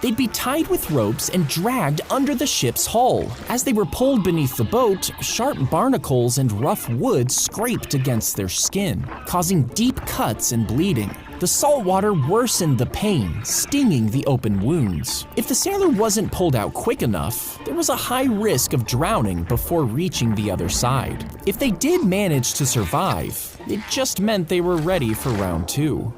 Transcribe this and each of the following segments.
They'd be tied with ropes and dragged under the ship's hull. As they were pulled beneath the boat, sharp barnacles and rough wood scraped against their skin, causing deep cuts and bleeding. The salt water worsened the pain, stinging the open wounds. If the sailor wasn't pulled out quick enough, there was a high risk of drowning before reaching the other side. If they did manage to survive, it just meant they were ready for round 2.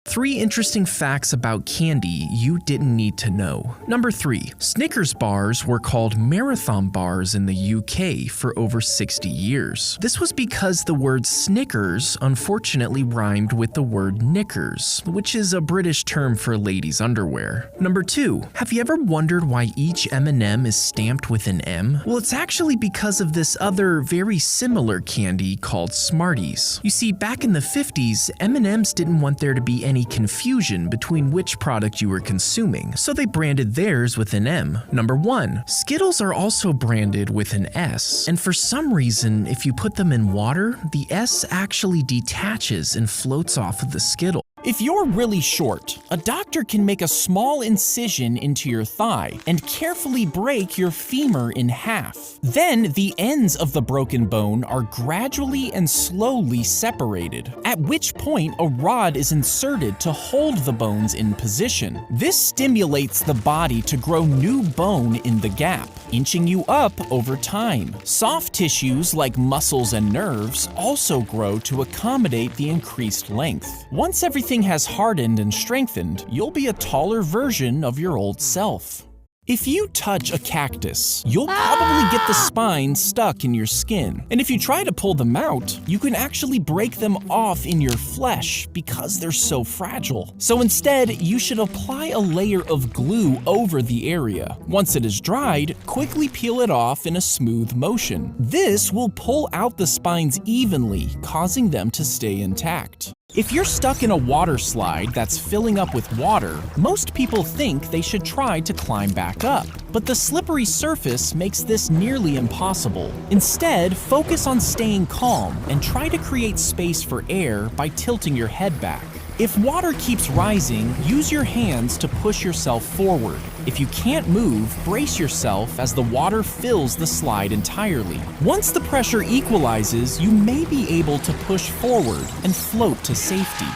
3 interesting facts about candy you didn't need to know. Number 3, Snickers bars were called marathon bars in the UK for over 60 years. This was because the word Snickers unfortunately rhymed with the word knickers, which is a British term for ladies' underwear. Number 2, have you ever wondered why each M&M is stamped with an M? Well, it's actually because of this other very similar candy called Smarties. You see, back in the 50s, M&Ms didn't want there to be any confusion between which product you were consuming, so they branded theirs with an M. Number 1, Skittles are also branded with an S, and for some reason, if you put them in water, the S actually detaches and floats off of the Skittle. If you're really short, a doctor can make a small incision into your thigh and carefully break your femur in half. Then the ends of the broken bone are gradually and slowly separated, at which point a rod is inserted to hold the bones in position. This stimulates the body to grow new bone in the gap, inching you up over time. Soft tissues like muscles and nerves also grow to accommodate the increased length. Once everything has hardened and strengthened, you'll be a taller version of your old self. If you touch a cactus, you'll probably get the spines stuck in your skin. And if you try to pull them out, you can actually break them off in your flesh because they're so fragile. So instead, you should apply a layer of glue over the area. Once it is dried, quickly peel it off in a smooth motion. This will pull out the spines evenly, causing them to stay intact. If you're stuck in a water slide that's filling up with water, most people think they should try to climb back up. But the slippery surface makes this nearly impossible. Instead, focus on staying calm and try to create space for air by tilting your head back. If water keeps rising, use your hands to push yourself forward. If you can't move, brace yourself as the water fills the slide entirely. Once the pressure equalizes, you may be able to push forward and float to safety.